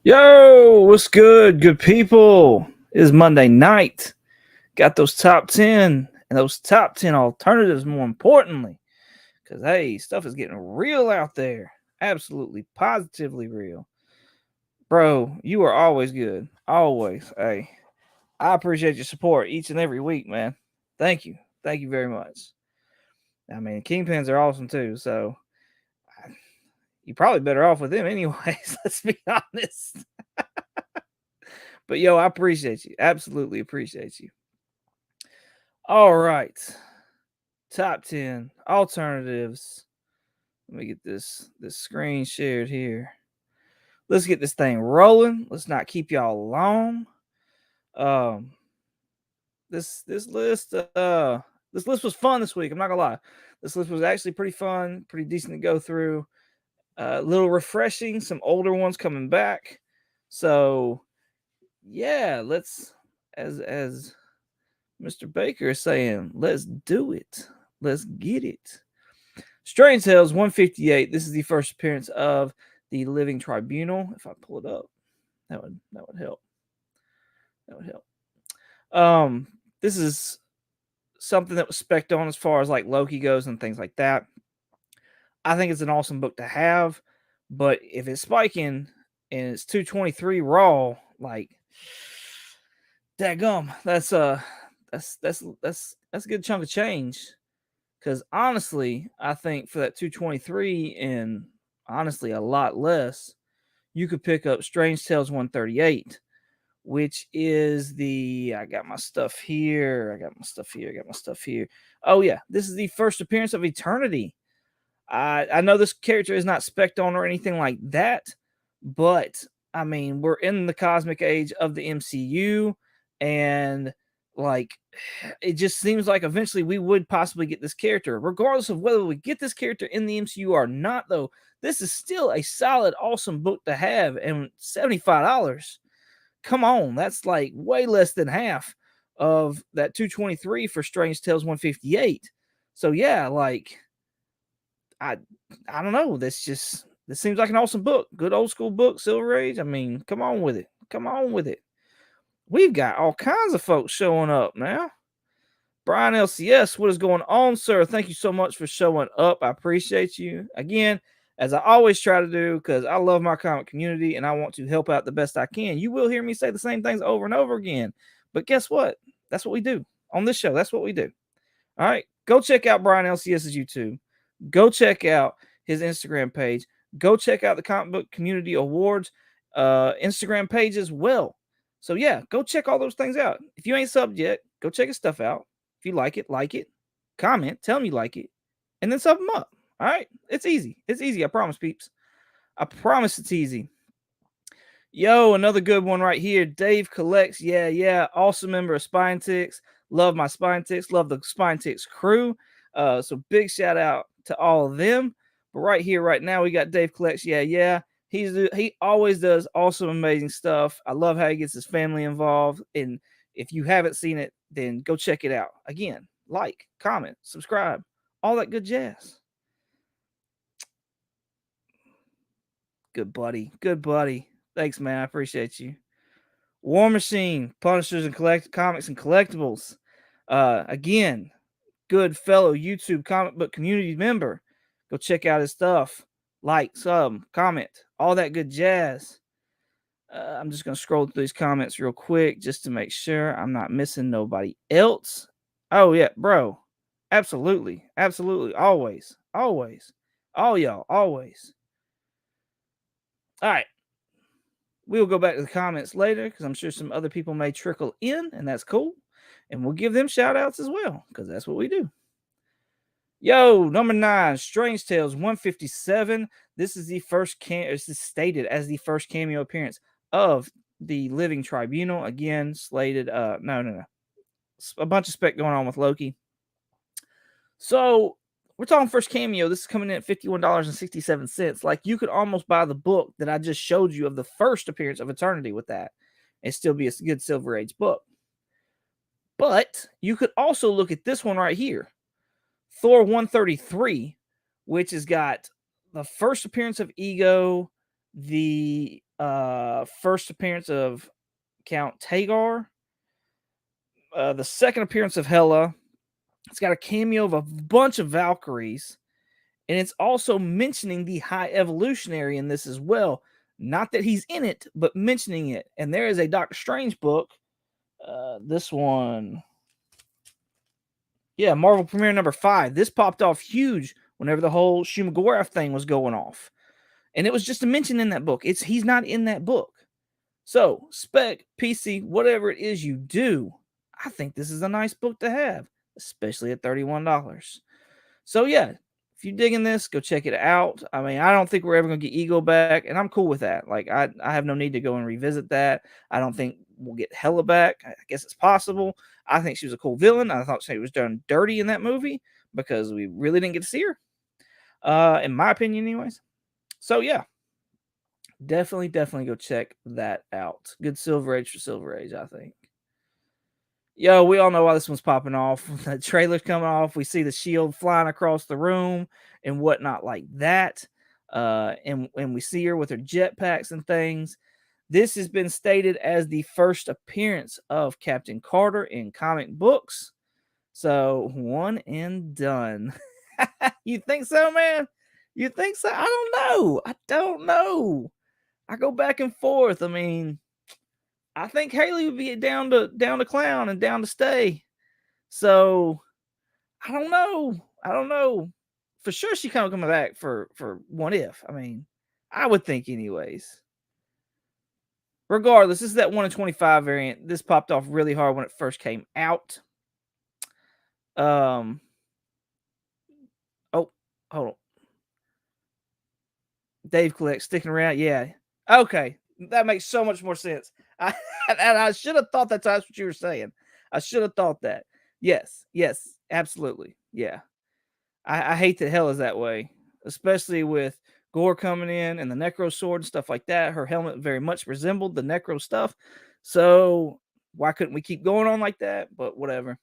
Yo, what's good, good people? It is Monday night. Got those top 10 and those top 10 alternatives, more importantly. Because, hey, stuff is getting real out there. Absolutely, positively real. Bro, you are always good. Always. Hey, I appreciate your support each and every week, man. Thank you. Thank you very much. I mean, Kingpins are awesome too. So, you're probably better off with them, anyways. Let's be honest. But, yo, I appreciate you. Absolutely appreciate you. All right. Top 10 alternatives. Let me get this screen shared here. Let's get this thing rolling. Let's not keep y'all long. Um this list was fun this week. I'm not gonna lie. This list was actually pretty fun, pretty decent to go through. A little refreshing, some older ones coming back. So yeah, let's as Mr. Baker is saying, let's do it. Let's get it. Strange Tales 158. This is the first appearance of the Living Tribunal. If I pull it up, that would help. That would help. This is something that was spec'd on as far as like Loki goes and things like that. I think it's an awesome book to have, but if it's spiking and it's 223 raw, like dadgum, that's a good chunk of change. Because honestly, I think for that 223 and honestly a lot less, you could pick up Strange Tales 138, which is the I got my stuff here. Oh yeah, this is the first appearance of Eternity. I know this character is not spec'd on or anything like that, but I mean, we're in the cosmic age of the MCU, and like it just seems like eventually we would possibly get this character, regardless of whether we get this character in the MCU or not. Though this is still a solid, awesome book to have, and $75. Come on, that's like way less than half of that 223 for Strange Tales 158. So yeah, like I I don't know. This seems like an awesome book. Good old school book, Silver Age. I mean, come on with it. Come on with it. We've got all kinds of folks showing up now. Brian LCS, what is going on, sir? Thank you so much for showing up. I appreciate you. Again, as I always try to do, because I love my comic community and I want to help out the best I can. You will hear me say the same things over and over again. But guess what? That's what we do on this show. That's what we do. All right. Go check out Brian LCS's YouTube. Go check out his Instagram page. Go check out the Comic Book Community Awards Instagram page as well. So yeah, go check all those things out. If you ain't subbed yet, go check his stuff out. If you like it, comment, tell him you like it, and then sub him up. All right, it's easy. It's easy. I promise, peeps. I promise it's easy. Yo, another good one right here. Dave Collects. Yeah. Awesome member of Spine Ticks. Love my Spine Ticks. Love the Spine Ticks crew. So big shout out to all of them. But right here, right now, we got Dave Collects. Yeah. He always does awesome, amazing stuff. I love how he gets his family involved. And if you haven't seen it, then go check it out. Again, like, comment, subscribe, all that good jazz. Good buddy. Thanks, man. I appreciate you. War Machine, Punishers and Comics and Collectibles. Again, good fellow YouTube comic book community member. Go check out his stuff. Like, sub, comment, all that good jazz. I'm just going to scroll through these comments real quick just to make sure I'm not missing nobody else. Oh, yeah, bro. Absolutely. Always. All y'all, always. All right. We'll go back to the comments later because I'm sure some other people may trickle in, and that's cool. And we'll give them shout outs as well because that's what we do. Yo, number 9, Strange Tales 157. This is the first this is stated as the first cameo appearance of the Living Tribunal. Again, slated. No. A bunch of spec going on with Loki. So we're talking first cameo. This is coming in at $51.67. Like, you could almost buy the book that I just showed you of the first appearance of Eternity with that and still be a good Silver Age book. But you could also look at this one right here, Thor 133, which has got the first appearance of Ego, the First appearance of Count Tagar. The second appearance of Hela. It's got a cameo of a bunch of Valkyries, and it's also mentioning the High Evolutionary in this as well. Not that he's in it, but mentioning it. And there is a Doctor Strange book. This one, yeah, Marvel Premiere number 5. This popped off huge whenever the whole Shumagorath thing was going off, and it was just a mention in that book. He's not in that book. So, spec, PC, whatever it is you do, I think this is a nice book to have, especially at $31. So, yeah, if you're digging this, go check it out. I mean, I don't think we're ever going to get Ego back, and I'm cool with that. Like, I have no need to go and revisit that. I don't think we'll get Hela back. I guess it's possible. I think she was a cool villain. I thought she was done dirty in that movie because we really didn't get to see her, in my opinion, anyways. So, yeah. Definitely go check that out. Good Silver Age for Silver Age, I think. Yo, we all know why this one's popping off. The trailer's coming off. We see the shield flying across the room and whatnot like that. And we see her with her jetpacks and things. This has been stated as the first appearance of Captain Carter in comic books. So, one and done. You think so, man? You think so? I don't know. I go back and forth. I mean, I think Haley would be down to clown and down to stay. So I don't know. For sure, she kind of coming back for What If. I mean, I would think anyways. Regardless, this is that 1 in 25 variant. This popped off really hard when it first came out. Oh, hold on. Dave Click sticking around. Yeah. Okay. That makes so much more sense. And I should have thought that's what you were saying. I should have thought that. Yes, absolutely. Yeah. I hate that Hell is that way, especially with Gore coming in and the Necro sword and stuff like that. Her helmet very much resembled the Necro stuff. So why couldn't we keep going on like that? But whatever.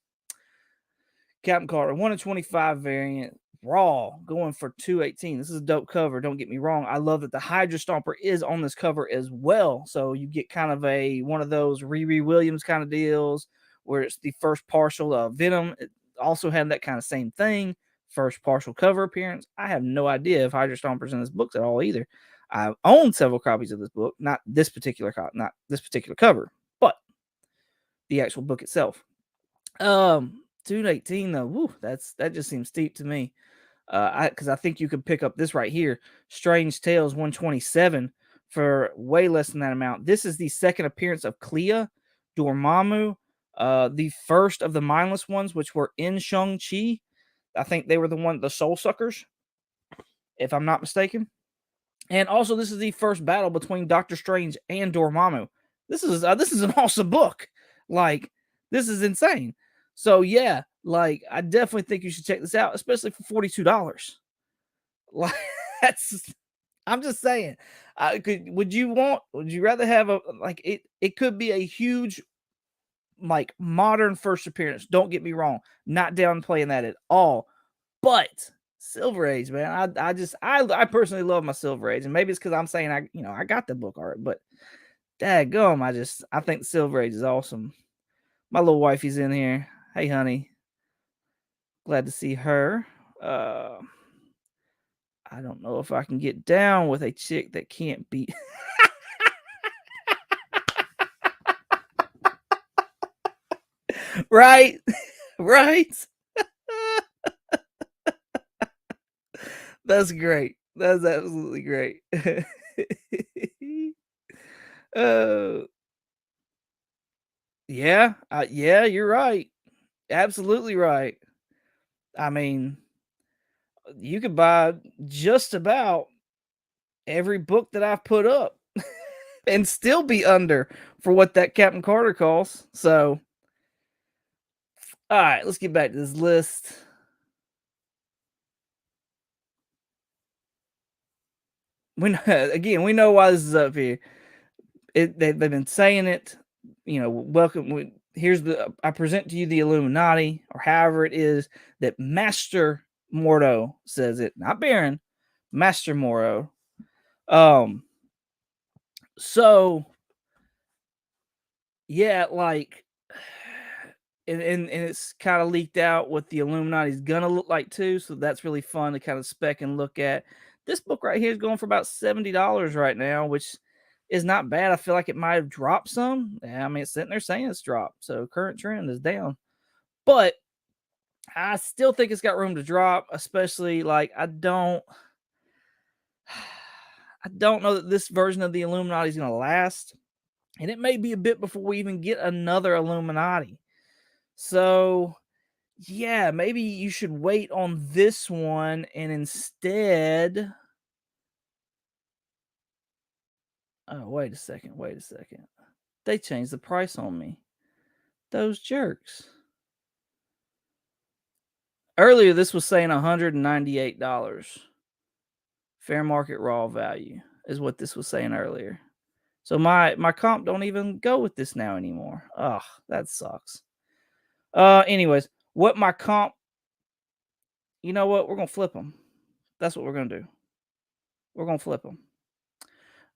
Captain Carter, 1 in 25 variant. Raw going for 218. This is a dope cover. Don't get me wrong. I love that the Hydra Stomper is on this cover as well. So you get kind of one of those Riri Williams kind of deals where it's the first partial of Venom. It also had that kind of same thing. First partial cover appearance. I have no idea if Hydra Stomper's in this book at all either. I've owned several copies of this book, not this particular cover, but the actual book itself. 218 though. Woo, that just seems steep to me. Because I think you could pick up this right here, Strange Tales 127 for way less than that amount. This is the second appearance of Clea, Dormammu, the first of the mindless ones, which were in Shang-Chi. I think they were the Soul Suckers, if I'm not mistaken. And also, this is the first battle between Doctor Strange and Dormammu. This is an awesome book. Like, this is insane. So yeah, like I definitely think you should check this out, especially for $42. Like I'm just saying. Would you rather have it could be a huge like modern first appearance. Don't get me wrong. Not downplaying that at all. But Silver Age, man. I personally love my Silver Age. And maybe it's because I'm saying I got the book already, but daggum, I think Silver Age is awesome. My little wifey's in here. Hey, honey. Glad to see her. I don't know if I can get down with a chick that can't beat. Right? Right? That's great. That's absolutely great. Yeah. Yeah, you're right. Absolutely right. I mean, you could buy just about every book that I've put up and still be under for what that Captain Carter costs. So, all right, let's get back to this list. We know why this is up here. They've been saying it. Welcome. I present to you the Illuminati, or however it is that Master Mordo says it, not Baron, Master Mordo. So yeah, like, and it's kind of leaked out what the Illuminati's gonna look like too. So that's really fun to kind of spec and look at. This book right here is going for about $70 right now, which is not bad. I feel like it might have dropped some. Yeah, I mean, it's sitting there saying it's dropped. So current trend is down. But I still think it's got room to drop, especially like I don't know that this version of the Illuminati is going to last, and it may be a bit before we even get another Illuminati. So, yeah, maybe you should wait on this one and instead. Oh, wait a second. They changed the price on me. Those jerks. Earlier, this was saying $198. Fair market raw value is what this was saying earlier. So my comp don't even go with this now anymore. Ugh, that sucks. Anyways, what my comp, you know what? We're gonna flip them. That's what we're gonna do. We're gonna flip them.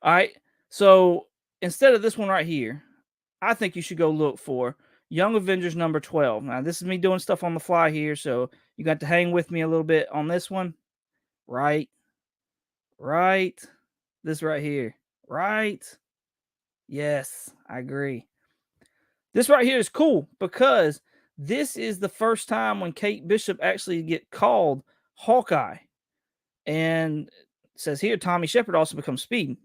All right. So instead of this one right here, I think you should go look for Young Avengers number 12. Now, this is me doing stuff on the fly here, so you got to hang with me a little bit on this one. Right. Right. This right here. Right. Yes, I agree. This right here is cool because this is the first time when Kate Bishop actually get called Hawkeye. And it says here Tommy Shepard also becomes Speed.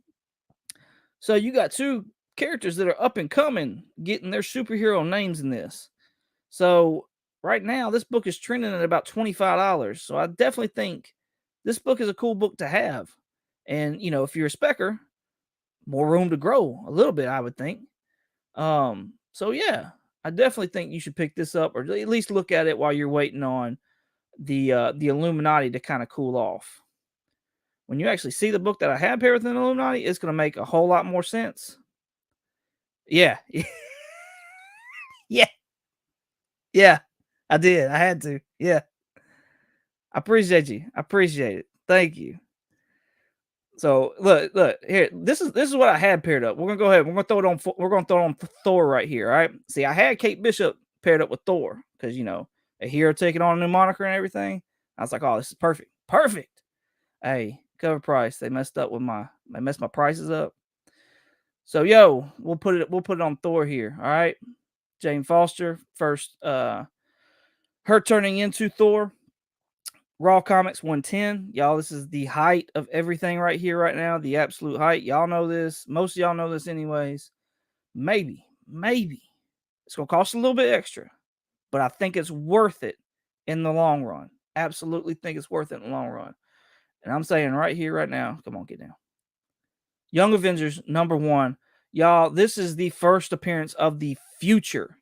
So you got two characters that are up and coming getting their superhero names in this. So right now this book is trending at about $25. So I definitely think this book is a cool book to have. And you know, if you're a specker, more room to grow a little bit, I would think. So yeah, I definitely think you should pick this up or at least look at it while you're waiting on the Illuminati to kind of cool off. When you actually see the book that I have here with an Illuminati, it's going to make a whole lot more sense. Yeah. Yeah. Yeah. I did. I had to. Yeah. I appreciate you. I appreciate it. Thank you. So look here. This is what I had paired up. We're gonna go ahead. We're gonna throw it on. We're gonna throw it on Thor right here. All right. See, I had Kate Bishop paired up with Thor because you know a hero taking on a new moniker and everything. I was like, oh, this is perfect. Perfect. Hey, cover price. They messed up with they messed my prices up. So yo, we'll put it on Thor here. All right. Jane Foster first. Her turning into Thor. Raw Comics 110. Y'all, this is the height of everything right here, right now. The absolute height. Y'all know this. Most of y'all know this, anyways. Maybe. It's going to cost a little bit extra, but I think it's worth it in the long run. Absolutely think it's worth it in the long run. And I'm saying right here, right now, come on, get down. Young Avengers number 1. Y'all, this is the first appearance of the future,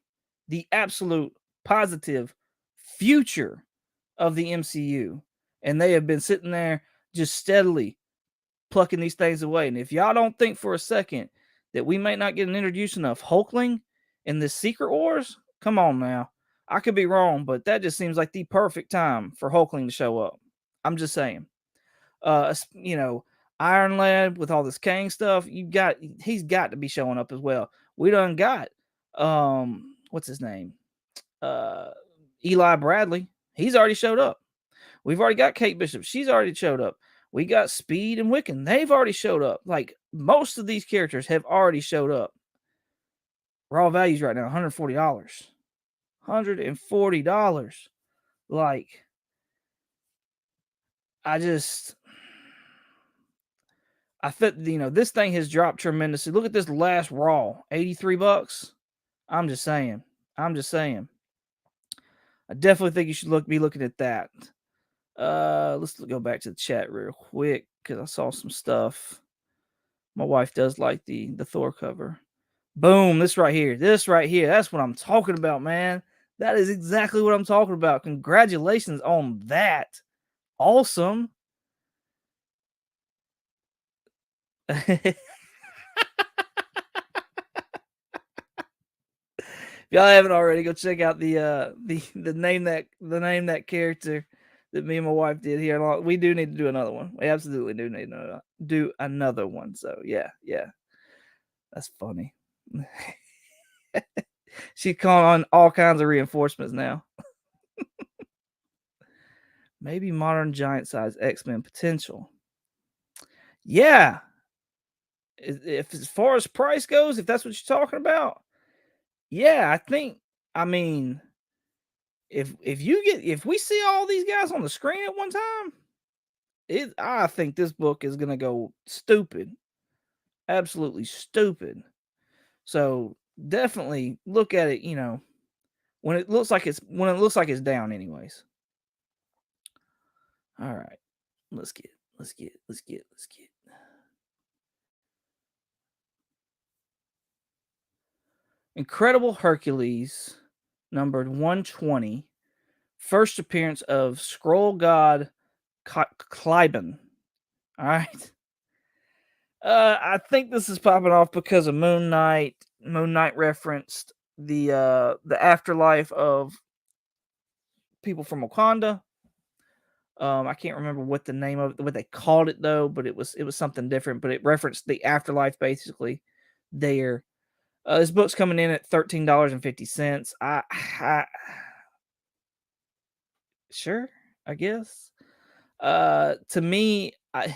the absolute positive future of the MCU. And they have been sitting there just steadily plucking these things away. And if y'all don't think for a second that we may not get an introduction of Hulkling in this Secret Wars, come on now. I could be wrong, but that just seems like the perfect time for Hulkling to show up. I'm just saying. You know, Iron Lad with all this Kang stuff, he's got to be showing up as well. We done got what's his name? Eli Bradley. He's already showed up. We've already got Kate Bishop. She's already showed up. We got Speed and Wiccan. They've already showed up. Like most of these characters have already showed up. Raw values right now, $140. $140. Like, I think, you know, this thing has dropped tremendously. Look at this last Raw, $83. I'm just saying. I definitely think you should be looking at that. Let's go back to the chat real quick because I saw some stuff. My wife does like the Thor cover. Boom, this right here. That's what I'm talking about, man. That is exactly what I'm talking about. Congratulations on that. Awesome. If y'all haven't already, go check out the name that character that me and my wife did here. We do need to do another one. We absolutely do need to do another one. So yeah. That's funny. She's calling on all kinds of reinforcements now. Maybe modern giant size X-Men potential. Yeah. If as far as price goes, if that's what you're talking about, yeah, I think I mean, if we see all these guys on the screen at one time, I think this book is gonna go stupid. Absolutely stupid. So definitely look at it, when it looks like it's down anyways. All right. Let's get. Incredible Hercules, numbered 120. First appearance of Scroll God Clyban. All right. I think this is popping off because of Moon Knight. Moon Knight referenced the afterlife of people from Wakanda. I can't remember what the name of what they called it though, but it was something different. But it referenced the afterlife basically there. This book's coming in at $13.50. I sure, I guess. To me, I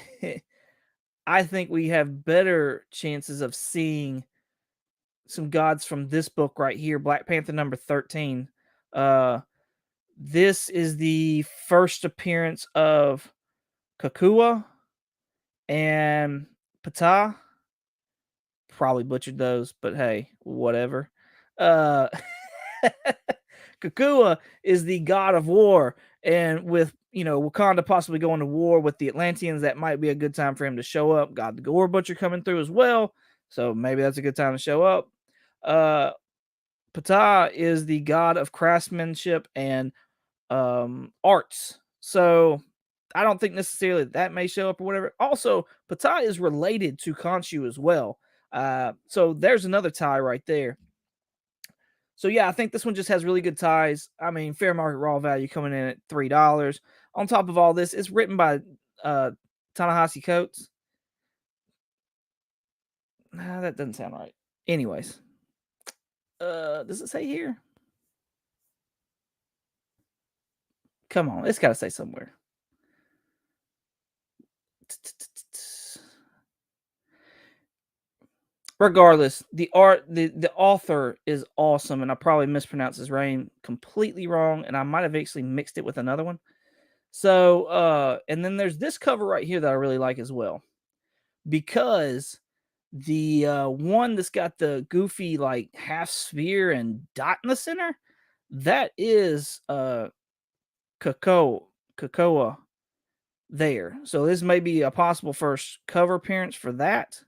I think we have better chances of seeing some gods from this book right here, Black Panther number 13. Uh, this is the first appearance of Kakua and Ptah. Probably butchered those, but hey, whatever. Uh, Kakua is the god of war, and with Wakanda possibly going to war with the Atlanteans, that might be a good time for him to show up. Got the Gore Butcher coming through as well, so maybe that's a good time to show up. Uh, Ptah is the god of craftsmanship and arts, so I don't think necessarily that may show up or whatever. Also, Ptah is related to Khonshu as well, so there's another tie right there. So yeah, I think this one just has really good ties. I mean, fair market raw value coming in at $3. On top of all this, it's written by Ta-Nehisi Coates. Nah, that doesn't sound right. Anyways, does it say here? Come on, it's got to say somewhere. Regardless, the author is awesome, and I probably mispronounced his name completely wrong, and I might have actually mixed it with another one. So, and then there's this cover right here that I really like as well, because the one that's got the goofy like half sphere and dot in the center, that is Cocoa there. So this may be a possible first cover appearance for that.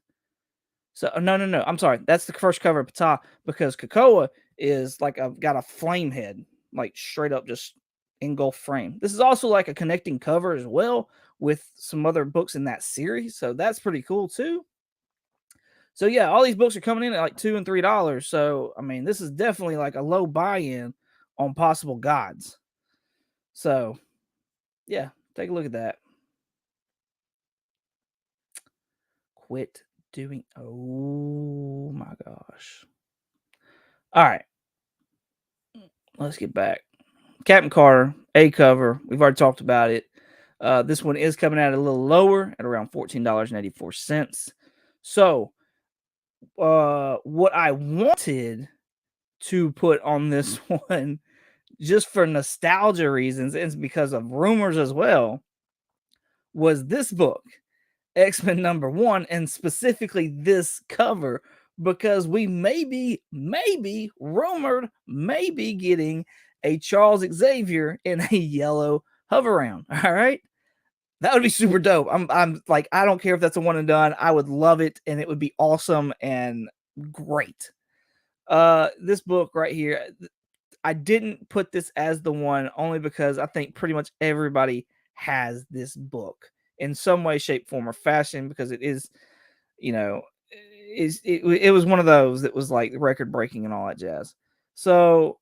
So no. I'm sorry. That's the first cover of Ptah, because Cocoa is like got a flame head, like straight up just engulfed frame. This is also like a connecting cover as well with some other books in that series. So that's pretty cool too. So yeah, all these books are coming in at like $2 and $3. So I mean, this is definitely like a low buy-in on possible gods. So yeah, take a look at that. Quit doing. Oh my gosh. All right, let's get back. Captain Carter, A cover. We've already talked about it. This one is coming out a little lower at around $14.84. So, what I wanted to put on this one, just for nostalgia reasons and because of rumors as well, was this book, X-Men number 1, and specifically this cover, because we maybe rumored maybe getting a Charles Xavier in a yellow hover round. All right. That would be super dope. I'm like, I don't care if that's a one and done. I would love it, and it would be awesome and great. This book right here, I didn't put this as the one only because I think pretty much everybody has this book in some way, shape, form, or fashion, because it is, it was one of those that was like record breaking and all that jazz. So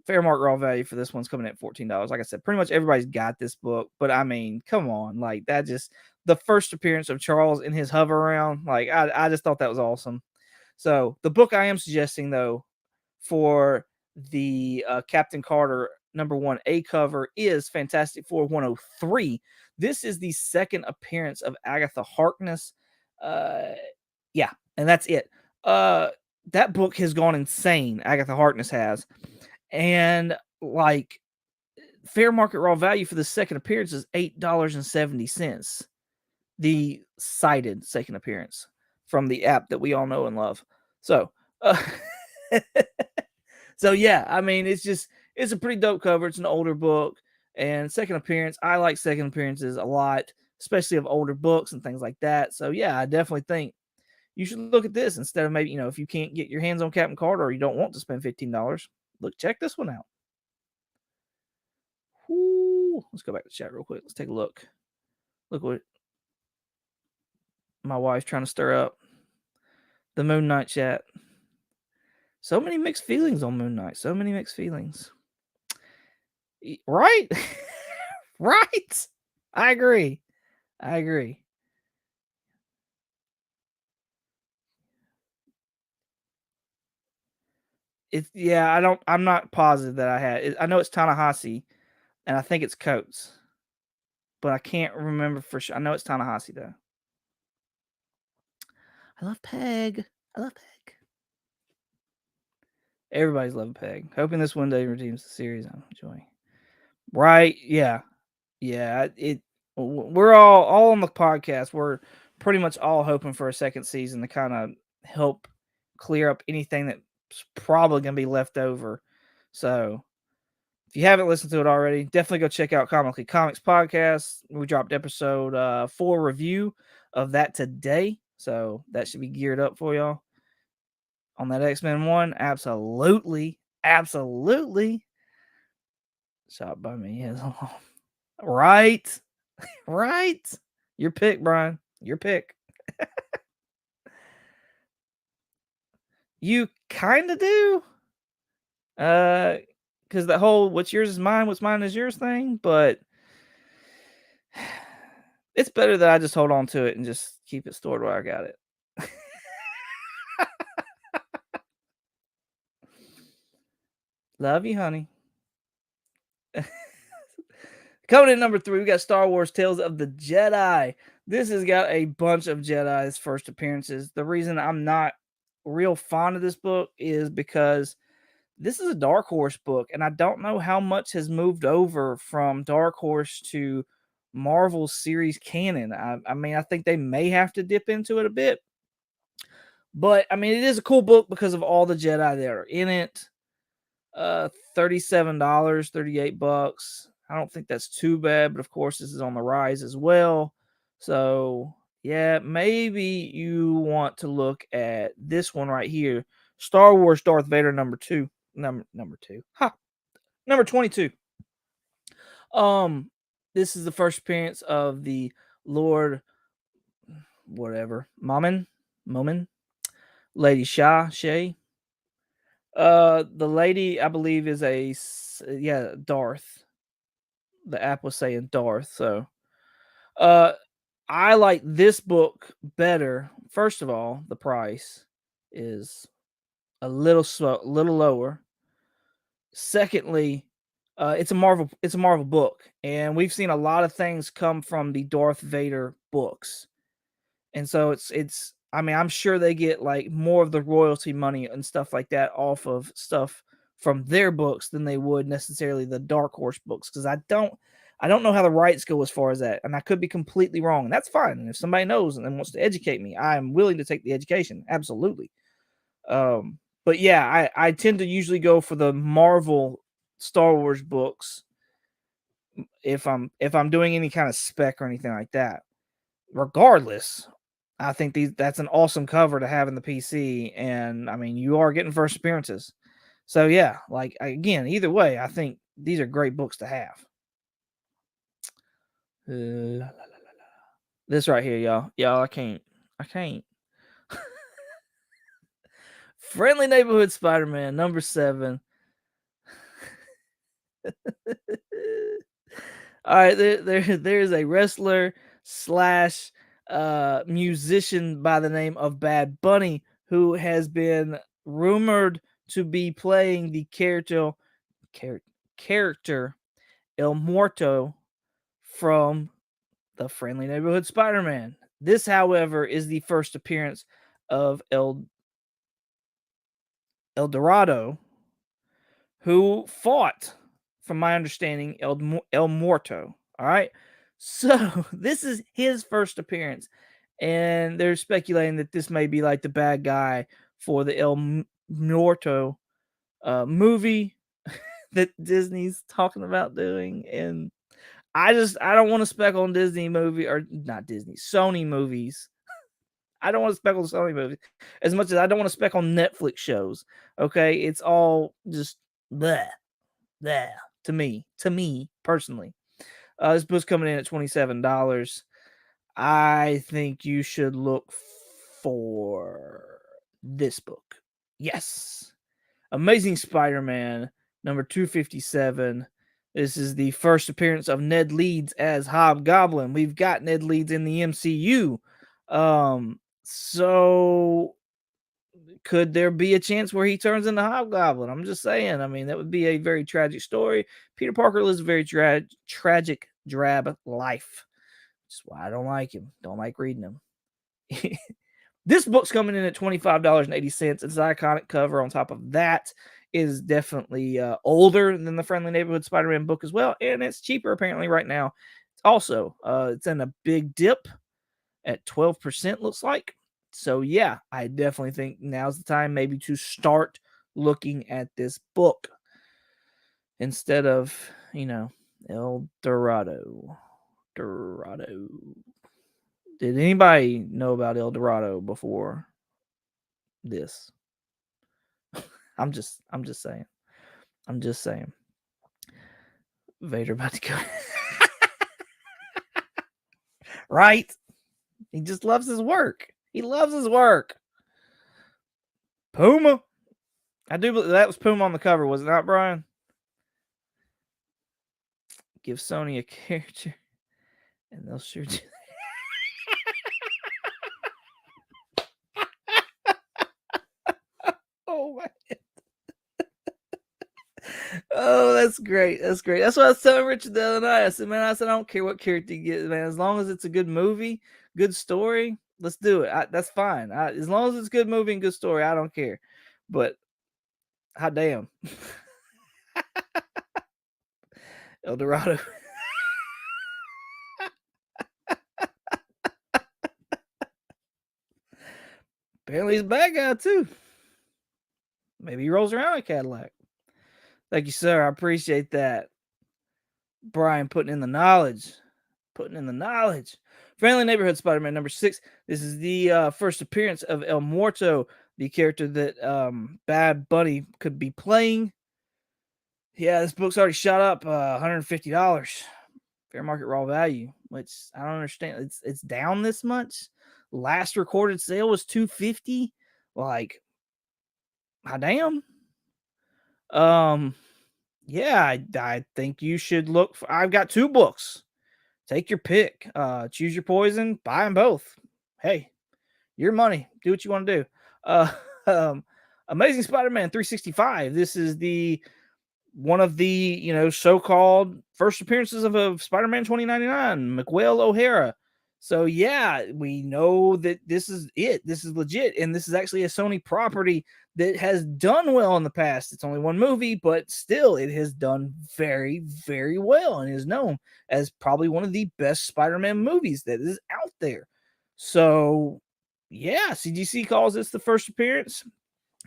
fair market raw value for this one's coming at $14. Like I said, pretty much everybody's got this book, but I mean, come on, like that just the first appearance of Charles in his hover around, like I just thought that was awesome. So the book I am suggesting though for the Captain Carter #1 A cover is Fantastic Four 103. This is the second appearance of Agatha Harkness. Uh, yeah, and that's it. Uh, that book has gone insane. Agatha Harkness has, and like fair market raw value for the second appearance is $8.70. The cited second appearance from the app that we all know and love. So, uh, so yeah, I mean, it's a pretty dope cover. It's an older book and second appearance. I like second appearances a lot, especially of older books and things like that. So yeah, I definitely think you should look at this instead of maybe, if you can't get your hands on Captain Carter or you don't want to spend $15, check this one out. Whoo, let's go back to chat real quick. Let's take a look. Look what my wife's trying to stir up. The Moon Knight chat. So many mixed feelings on Moon Knight. So many mixed feelings. Right? Right? I agree. I agree. I'm not positive that I had it. I know it's Ta-Nehisi, and I think it's Coates, but I can't remember for sure. I know it's Ta-Nehisi though. I love Peg. I love Peg. Everybody's loving Peg. Hoping this one day redeems the series I'm enjoying. Right? Yeah. Yeah. We're all on the podcast. We're pretty much all hoping for a second season to kind of help clear up anything that's probably gonna be left over. So if you haven't listened to it already, definitely go check out Comically Comics Podcast. We dropped episode 4 review of that today. So that should be geared up for y'all on that X-Men one. Absolutely. Absolutely. Shot by me. Yes. Right. Right. Your pick, Brian. Your pick. You kind of do. Because the whole what's yours is mine, what's mine is yours thing, but it's better that I just hold on to it and just keep it stored where I got it. Love you, honey. Coming in number 3, we got Star Wars Tales of the Jedi. This has got a bunch of Jedi's first appearances. The reason I'm not real fond of this book is because this is a Dark Horse book, and I don't know how much has moved over from Dark Horse to Marvel series canon. I mean, I think they may have to dip into it a bit, but I mean, it is a cool book because of all the Jedi that are in it. $37, 38 bucks. I don't think that's too bad, but of course, this is on the rise as well. So, yeah, maybe you want to look at this one right here, Star Wars Darth Vader #2. Number 2. Ha. Number 22. This is the first appearance of the Lord whatever. Momin, Lady Shay. The lady I believe is Darth. The app was saying Darth, so uh I like this book better. First of all, the price is a little lower. Secondly, it's a Marvel book, and we've seen a lot of things come from the Darth Vader books. And so it's I mean, I'm sure they get like more of the royalty money and stuff like that off of stuff from their books than they would necessarily the Dark Horse books because I don't know how the rights go as far as that, and I could be completely wrong, and that's fine. And if somebody knows and wants to educate me, I am willing to take the education, absolutely. But yeah, I tend to usually go for the Marvel Star Wars books if I'm doing any kind of spec or anything like that. Regardless, I think that's an awesome cover to have in the PC, and I mean you are getting first appearances. So yeah, like again, either way, I think these are great books to have. La, la, la, la. This right here, y'all, I can't. Friendly Neighborhood Spider-Man #7. All right, there's a wrestler slash musician by the name of Bad Bunny who has been rumored to be playing the char- character El Muerto from the Friendly Neighborhood Spider-Man. This, however, is the first appearance of El Dorado, who fought, from my understanding, El Muerto. All right. So this is his first appearance. And they're speculating that this may be like the bad guy for the Muerto movie that Disney's talking about doing. And I don't want to spec on Disney movie, or not Disney, Sony movies. I don't want to spec on Sony movies as much as I don't want to spec on Netflix shows. Okay, it's all just bleh, bleh to me personally. This book's coming in at $27. I think you should look for this book. Yes, Amazing Spider-Man number 257. This is the first appearance of Ned Leeds as Hobgoblin. We've got Ned Leeds in the MCU. So could there be a chance where he turns into Hobgoblin? I'm just saying. I mean, that would be a very tragic story. Peter Parker lives a very tragic, drab life. That's why I don't like him. Don't like reading him. This book's coming in at $25.80. It's an iconic cover. On top of that is definitely older than the Friendly Neighborhood Spider-Man book as well, and it's cheaper apparently right now. Also, it's in a big dip at 12%, looks like. So yeah, I definitely think now's the time maybe to start looking at this book instead of, El Dorado. Did anybody know about El Dorado before this? I'm just saying. I'm just saying. Vader about to go. Right? He just loves his work. He loves his work. Puma. I do believe that was Puma on the cover, was it not, Brian? Give Sony a character and they'll sure do. Oh my. Oh, that's great. That's great. That's what I was telling Richard the other night. I said, man, I don't care what character you get, man. As long as it's a good movie, good story, let's do it. That's fine. As long as it's a good movie and good story, I don't care. But hot damn. El Dorado. Apparently he's a bad guy too. Maybe he rolls around in a Cadillac. Thank you, sir. I appreciate that. Brian putting in the knowledge. Friendly Neighborhood Spider-Man number 6. This is the first appearance of El Muerto, the character that Bad Bunny could be playing. Yeah, this book's already shot up $150. Fair market raw value, which I don't understand. It's down this much. Last recorded sale was $250. Like, how damn. Yeah, I think you should look for. I've got 2 books. Take your pick. Choose your poison. Buy them both. Hey, your money. Do what you want to do. Amazing Spider-Man 365. This is one of the so-called first appearances of Spider-Man 2099, Miguel O'Hara. So yeah, we know that this is it. This is legit, and this is actually a Sony property that has done well in the past. It's only one movie, but still, it has done very, very well, and is known as probably one of the best Spider-Man movies that is out there. So yeah, CGC calls this the first appearance.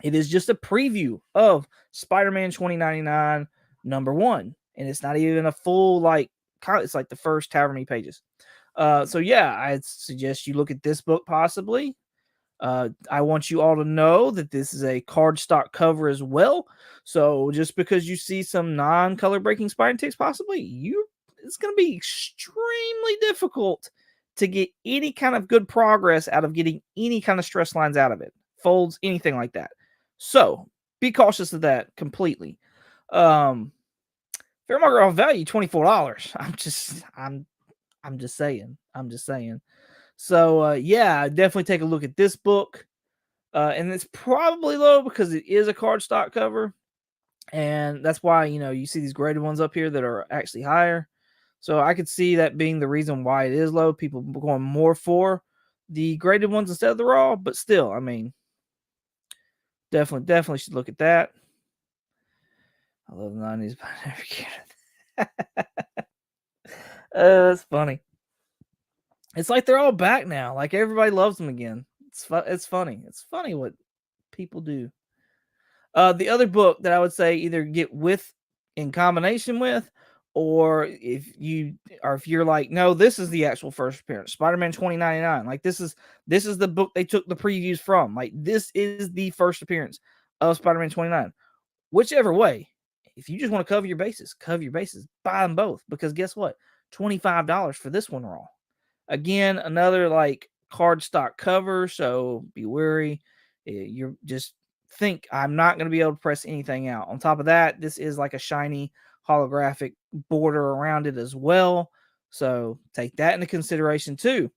It is just a preview of Spider-Man 2099 number 1, and it's not even a full it's like the first however many pages. So yeah, I'd suggest you look at this book possibly. I want you all to know that this is a cardstock cover as well. So just because you see some non-color breaking spider ticks possibly, it's going to be extremely difficult to get any kind of good progress out of getting any kind of stress lines out of it, folds, anything like that. So be cautious of that completely. Fair market off value $24. I'm just saying. So yeah, definitely take a look at this book. And it's probably low because it is a cardstock cover, and that's why you see these graded ones up here that are actually higher. So I could see that being the reason why it is low. People going more for the graded ones instead of the raw, but still, I mean, definitely should look at that. I love the 90s, but I never cared. That's funny. It's like they're all back now. Like everybody loves them again. It's funny. It's funny what people do. The other book that I would say either get with in combination with, or if you're like, no, this is the actual first appearance, Spider-Man 2099. Like this is the book they took the previews from. Like this is the first appearance of Spider-Man 29. Whichever way, if you just want to cover your bases, buy them both, because guess what? $25 for this one raw. Again, another like cardstock cover, so be wary. You're just think I'm not going to be able to press anything out. On top of that, this is like a shiny holographic border around it as well. So take that into consideration too.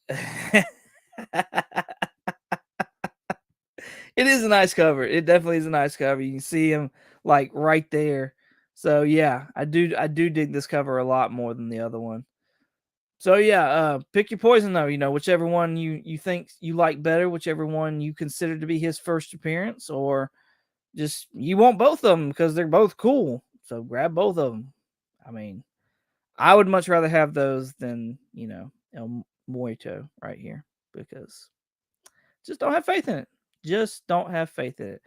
It is a nice cover. It definitely is a nice cover. You can see him like right there. So yeah, I do dig this cover a lot more than the other one. So yeah, pick your poison though. Whichever one you think you like better, whichever one you consider to be his first appearance, or just you want both of them because they're both cool. So grab both of them. I mean, I would much rather have those than El Muerto right here, because just don't have faith in it. Just don't have faith in it.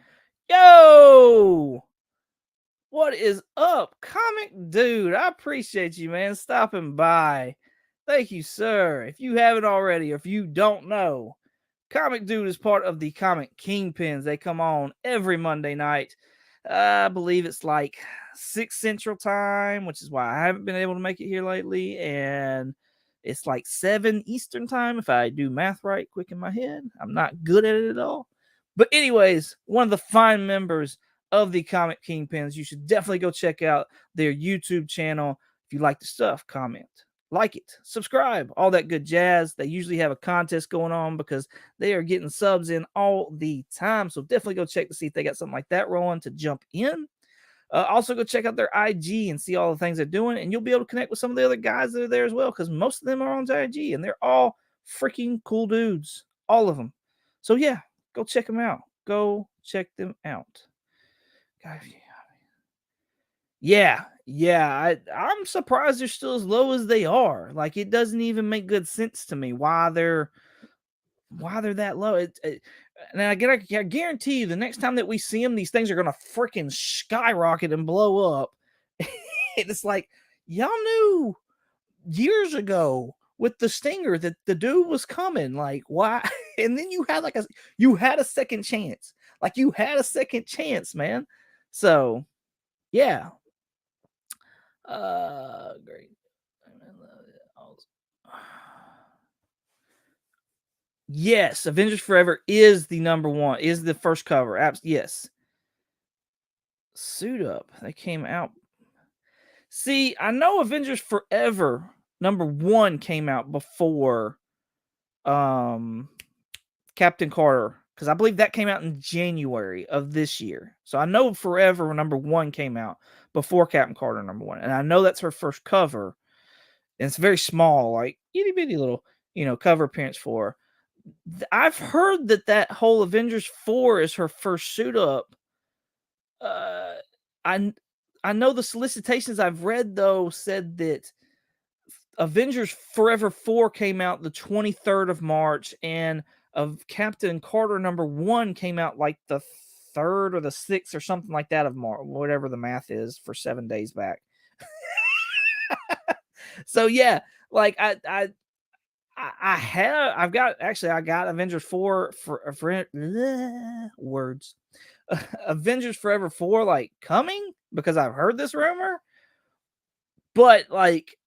Yo! What is up, Comic Dude? I appreciate you, man, stopping by. Thank you, sir. If you haven't already, or if you don't know, Comic Dude is part of the Comic Kingpins. They come on every Monday night. I believe it's like 6 Central Time, which is why I haven't been able to make it here lately. And it's like 7 Eastern Time, if I do math right quick in my head. I'm not good at it at all. But anyways, one of the fine members of the Comic Kingpins. You should definitely go check out their YouTube channel. If you like the stuff, comment, like it, subscribe, all that good jazz. They usually have a contest going on because they are getting subs in all the time. So definitely go check to see if they got something like that rolling to jump in. Also go check out their IG and see all the things they're doing, and you'll be able to connect with some of the other guys that are there as well, because most of them are on IG and they're all freaking cool dudes, all of them. So yeah, go check them out. Go check them out. God, yeah. I'm surprised they're still as low as they are. Like, it doesn't even make good sense to me why they're that low. And I guarantee you, the next time that we see them, these things are gonna freaking skyrocket and blow up. It's like, y'all knew years ago with the Stinger that the dude was coming. Like, why? And then you had a second chance. Like, you had a second chance, man. So yeah. Great. Yes, Avengers Forever is the number one, is the first cover. Yes. Suit Up. They came out. See, I know Avengers Forever number 1 came out before Captain Carter, because I believe that came out in January of this year. So I know Forever number 1 came out before Captain Carter number 1, and I know that's her first cover. And it's very small, like itty bitty little, cover appearance for her. I've heard that whole Avengers 4 is her first suit up. I know the solicitations I've read though said that Avengers Forever 4 came out the 23rd of March, and of Captain Carter number 1 came out like the 3rd or the 6th or something like that of March, whatever the math is for 7 days back. So yeah, like I got Avengers 4 for words. Avengers Forever 4 like coming, because I've heard this rumor. But like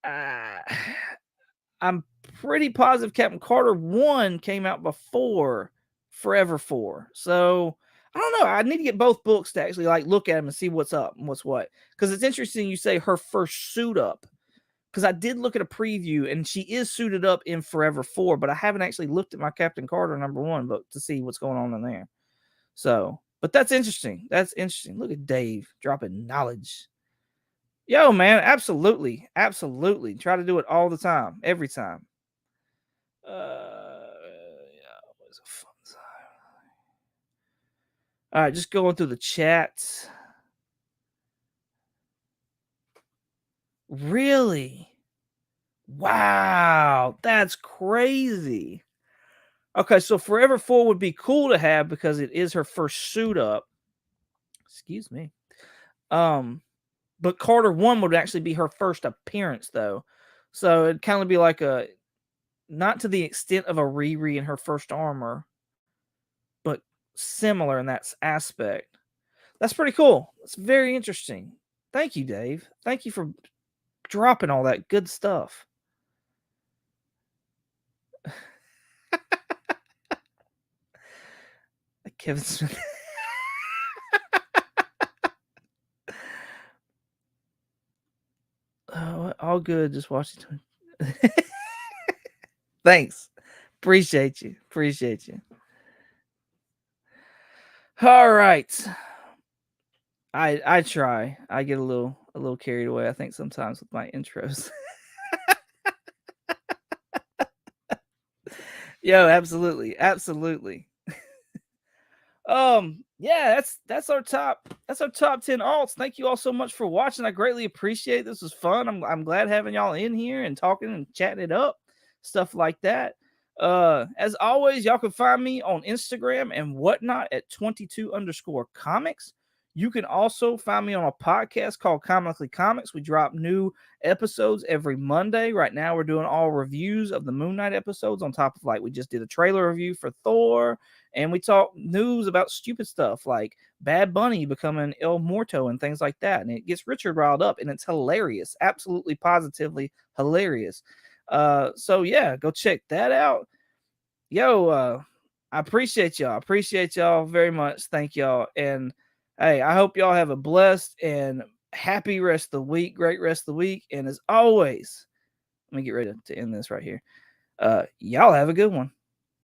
I'm pretty positive Captain Carter 1 came out before Forever 4. So I don't know. I need to get both books to actually like look at them and see what's up and what's what. Because it's interesting you say her first suit up. because I did look at a preview and she is suited up in Forever 4, but I haven't actually looked at my Captain Carter #1 book to see what's going on in there. So, but that's interesting. That's interesting. Look at Dave dropping knowledge. Yo, man, absolutely. Absolutely. Try to do it all the time, every time. Yeah, it was a fun time. All right, just going through the chats. Really? Wow, that's crazy. Okay, so Forever 4 would be cool to have because it is her first suit up. Excuse me. But Carter 1 would actually be her first appearance though. So it'd kind of be like a not to the extent of a Riri in her first armor, but similar in that aspect. That's pretty cool. It's very interesting. Thank you, Dave. Thank you for dropping all that good stuff. Kevin Smith. Oh, all good. Just watching. Thanks. Appreciate you. Appreciate you. All right. I try. I get a little carried away, I think, sometimes with my intros. Yo, absolutely. Absolutely. Yeah, that's our top 10 alts. Thank you all so much for watching. I greatly appreciate it. This was fun. I'm glad having y'all in here and talking and chatting it up, stuff like that. As always, y'all can find me on Instagram and whatnot at 22_comics. You can also find me on a podcast called Comically Comics. We drop new episodes every Monday. Right now, we're doing all reviews of the Moon Knight episodes on top of, like, we just did a trailer review for Thor, and we talk news about stupid stuff like Bad Bunny becoming El Muerto and things like that. And it gets Richard riled up, and it's hilarious. Absolutely, positively hilarious. So yeah, go check that out. Yo, I appreciate y'all. Appreciate y'all very much. Thank y'all. And hey, I hope y'all have a blessed and happy rest of the week. Great rest of the week. And as always, let me get ready to end this right here. Y'all have a good one.